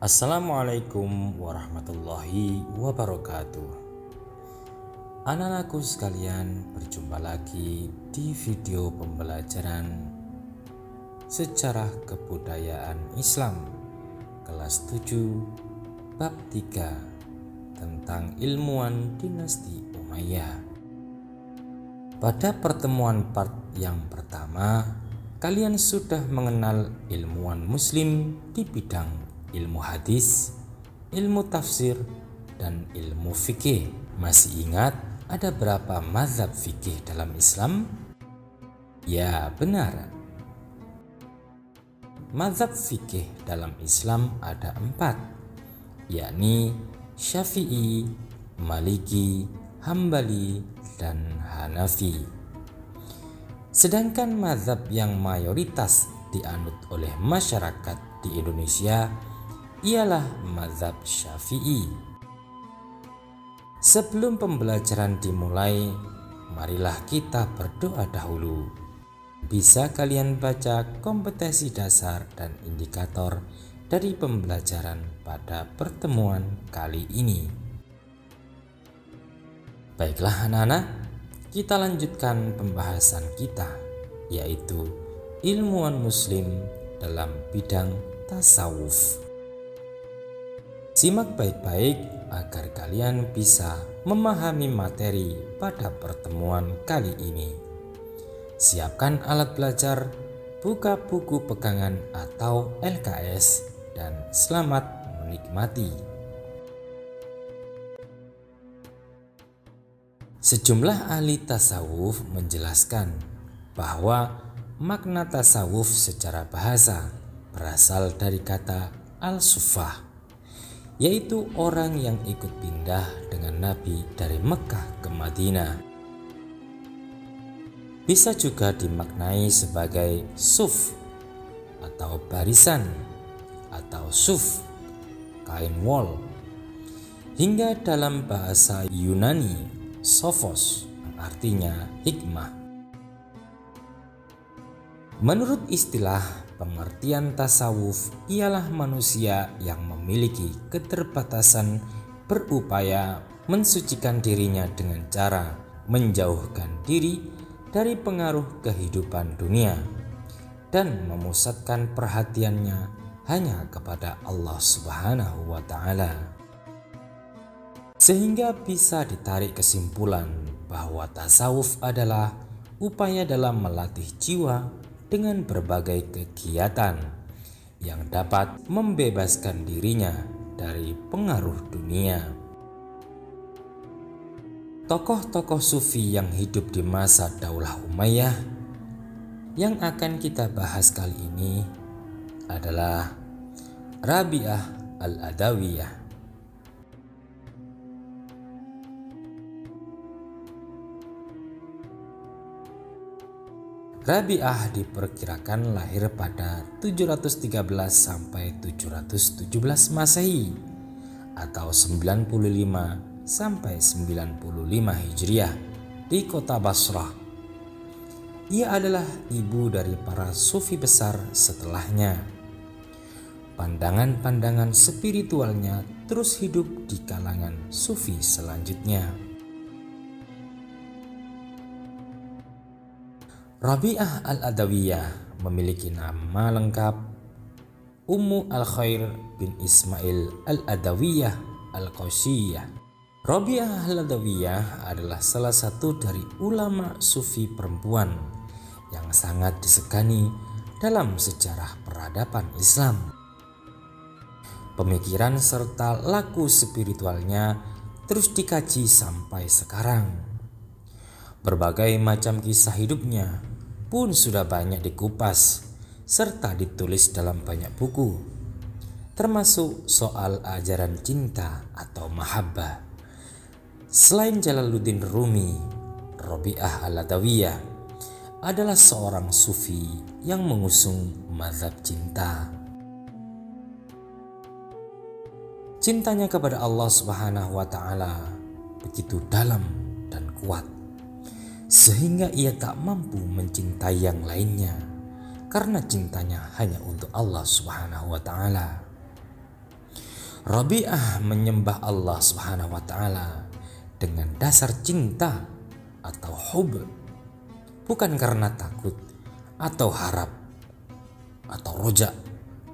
Assalamualaikum warahmatullahi wabarakatuh. Anak-anakku sekalian, berjumpa lagi di video pembelajaran Sejarah Kebudayaan Islam kelas 7 bab 3 tentang ilmuwan dinasti Umayyah. Pada pertemuan part yang pertama, kalian sudah mengenal ilmuwan muslim di bidang ilmu hadis, ilmu tafsir, dan ilmu fikih. Masih ingat ada berapa mazhab fikih dalam Islam? Ya, benar. Mazhab fikih dalam Islam ada 4, yakni Syafi'i, Maliki, Hambali, dan Hanafi. Sedangkan mazhab yang mayoritas dianut oleh masyarakat di Indonesia ialah mazhab Syafi'i. Sebelum pembelajaran dimulai, marilah kita berdoa dahulu. Bisa kalian baca kompetensi dasar dan indikator dari pembelajaran pada pertemuan kali ini. Baiklah anak-anak, kita lanjutkan pembahasan kita, yaitu ilmuwan muslim dalam bidang tasawuf. Simak baik-baik agar kalian bisa memahami materi pada pertemuan kali ini. Siapkan alat belajar, buka buku pegangan atau LKS, dan selamat menikmati. Sejumlah ahli tasawuf menjelaskan bahwa makna tasawuf secara bahasa berasal dari kata al-sufah, yaitu orang yang ikut pindah dengan Nabi dari Mekah ke Madinah. Bisa juga dimaknai sebagai suf atau barisan, atau suf, kain wol, hingga dalam bahasa Yunani sophos, yang artinya hikmah. Menurut istilah, pengertian tasawuf ialah manusia yang memiliki keterbatasan berupaya mensucikan dirinya dengan cara menjauhkan diri dari pengaruh kehidupan dunia dan memusatkan perhatiannya hanya kepada Allah Subhanahu wa Ta'ala. Sehingga bisa ditarik kesimpulan bahwa tasawuf adalah upaya dalam melatih jiwa dengan berbagai kegiatan yang dapat membebaskan dirinya dari pengaruh dunia. Tokoh-tokoh sufi yang hidup di masa Daulah Umayyah yang akan kita bahas kali ini adalah Rabi'ah al-Adawiyah. Rabi'ah diperkirakan lahir pada 713 sampai 717 Masehi atau 95 sampai 95 Hijriah di kota Basrah. Ia adalah ibu dari para sufi besar setelahnya. Pandangan-pandangan spiritualnya terus hidup di kalangan sufi selanjutnya. Rabi'ah al-Adawiyah memiliki nama lengkap Ummu al-Khair bin Ismail al-Adawiyah al-Qasiyah. Rabi'ah al-Adawiyah adalah salah satu dari ulama sufi perempuan yang sangat disegani dalam sejarah peradaban Islam. Pemikiran serta laku spiritualnya terus dikaji sampai sekarang. Berbagai macam kisah hidupnya pun sudah banyak dikupas serta ditulis dalam banyak buku, termasuk soal ajaran cinta atau mahabbah. Selain Jalaluddin Rumi, Rabi'ah al-Adawiyah adalah seorang sufi yang mengusung mazhab cinta. Cintanya kepada Allah Subhanahu wa Ta'ala begitu dalam dan kuat, sehingga ia tak mampu mencintai yang lainnya karena cintanya hanya untuk Allah Subhanahu wa Ta'ala. Rabi'ah menyembah Allah Subhanahu wa Ta'ala dengan dasar cinta atau hub, bukan karena takut atau harap atau roja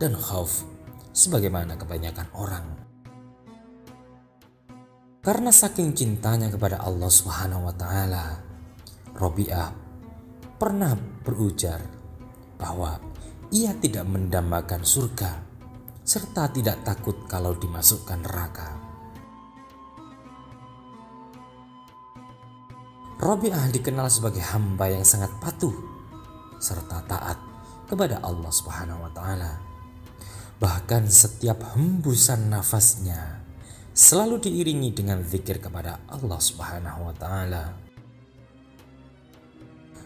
dan khauf sebagaimana kebanyakan orang. Karena saking cintanya kepada Allah Subhanahu wa Ta'ala, Rabi'ah pernah berujar bahwa ia tidak mendambakan surga serta tidak takut kalau dimasukkan neraka. Rabi'ah dikenal sebagai hamba yang sangat patuh serta taat kepada Allah Subhanahu wa Ta'ala. Bahkan setiap hembusan nafasnya selalu diiringi dengan zikir kepada Allah Subhanahu wa Ta'ala.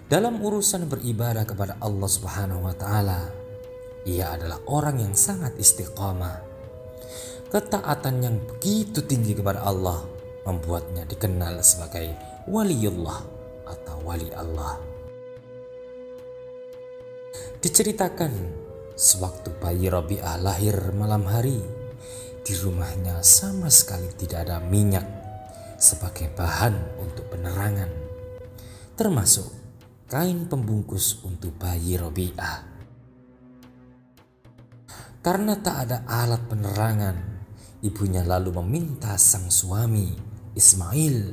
Dalam urusan beribadah kepada Allah Subhanahu wa Ta'ala, ia adalah orang yang sangat istiqamah. Ketaatan yang begitu tinggi kepada Allah membuatnya dikenal sebagai waliullah atau wali Allah. Diceritakan sewaktu bayi Rabi'ah lahir malam hari, di rumahnya sama sekali tidak ada minyak sebagai bahan untuk penerangan, termasuk kain pembungkus untuk bayi Rabi'ah. Karena tak ada alat penerangan, ibunya lalu meminta sang suami Ismail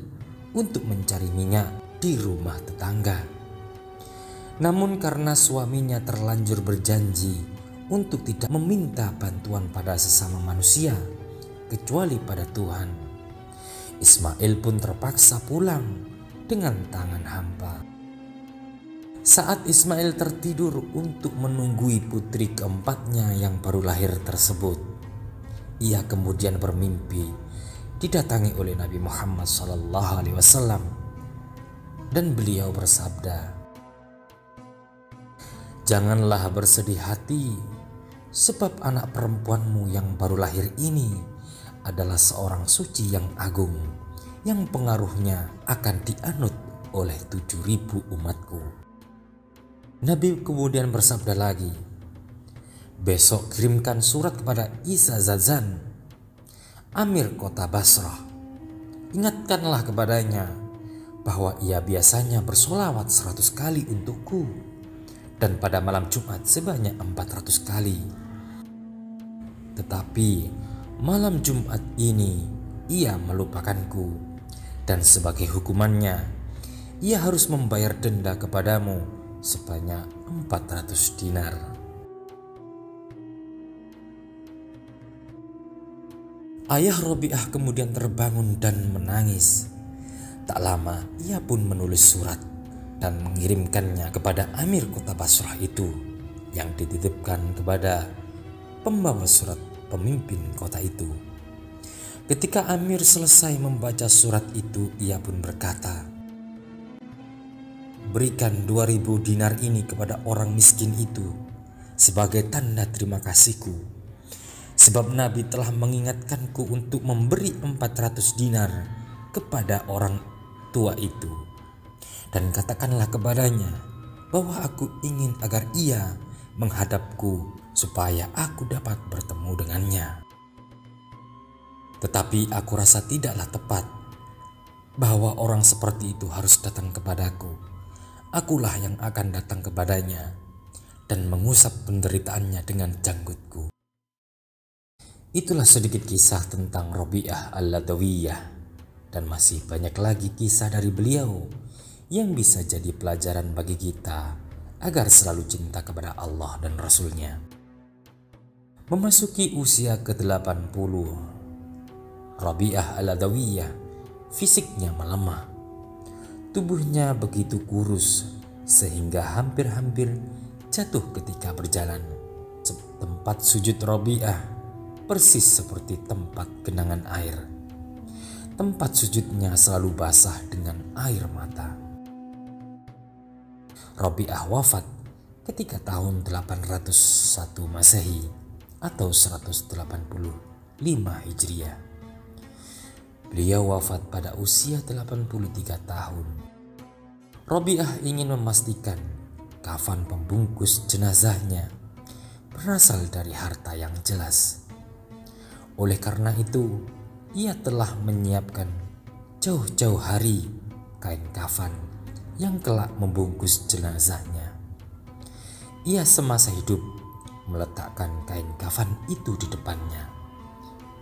untuk mencari minyak di rumah tetangga. Namun karena suaminya terlanjur berjanji untuk tidak meminta bantuan pada sesama manusia kecuali pada Tuhan, Ismail pun terpaksa pulang dengan tangan hampa. Saat Ismail tertidur untuk menunggui putri keempatnya yang baru lahir tersebut, ia kemudian bermimpi didatangi oleh Nabi Muhammad SAW dan beliau bersabda, "Janganlah bersedih hati, sebab anak perempuanmu yang baru lahir ini adalah seorang suci yang agung, yang pengaruhnya akan dianut oleh 7.000 umatku." Nabi kemudian bersabda lagi, "Besok kirimkan surat kepada Isa Zazan, Amir kota Basrah. Ingatkanlah kepadanya bahwa ia biasanya bersolawat 100 kali untukku dan pada malam Jumat sebanyak 400 kali. Tetapi malam Jumat ini ia melupakanku dan sebagai hukumannya ia harus membayar denda kepadamu sebanyak 400 dinar." Ayah Rabi'ah kemudian terbangun dan menangis. Tak lama ia pun menulis surat dan mengirimkannya kepada Amir kota Basrah itu, yang dititipkan kepada pembawa surat pemimpin kota itu. Ketika Amir selesai membaca surat itu, ia pun berkata, "Berikan 2.000 dinar ini kepada orang miskin itu sebagai tanda terima kasihku, sebab Nabi telah mengingatkanku untuk memberi 400 dinar kepada orang tua itu. Dan katakanlah kepadanya bahwa aku ingin agar ia menghadapku supaya aku dapat bertemu dengannya. Tetapi aku rasa tidaklah tepat bahwa orang seperti itu harus datang kepadaku. Akulah yang akan datang kepadanya dan mengusap penderitaannya dengan janggutku." Itulah sedikit kisah tentang Rabi'ah al-Adawiyah, dan masih banyak lagi kisah dari beliau yang bisa jadi pelajaran bagi kita agar selalu cinta kepada Allah dan Rasul-Nya. Memasuki usia ke-80, Rabi'ah al-Adawiyah fisiknya melemah. Tubuhnya begitu kurus sehingga hampir-hampir jatuh ketika berjalan. Tempat sujud Rabi'ah persis seperti tempat genangan air. Tempat sujudnya selalu basah dengan air mata. Rabi'ah wafat ketika tahun 801 Masehi atau 185 Hijriah. Beliau wafat pada usia 83 tahun. Rabi'ah ingin memastikan kafan pembungkus jenazahnya berasal dari harta yang jelas. Oleh karena itu, ia telah menyiapkan jauh-jauh hari kain kafan yang kelak membungkus jenazahnya. Ia semasa hidup meletakkan kain kafan itu di depannya,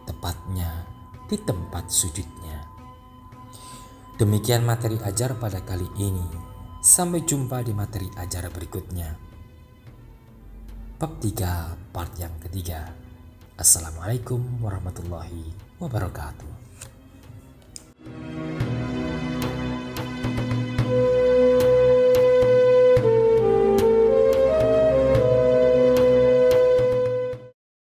tepatnya di tempat sujudnya. Demikian materi ajar pada kali ini. Sampai jumpa di materi ajar berikutnya. Bab 3 part yang ketiga. Assalamualaikum warahmatullahi wabarakatuh.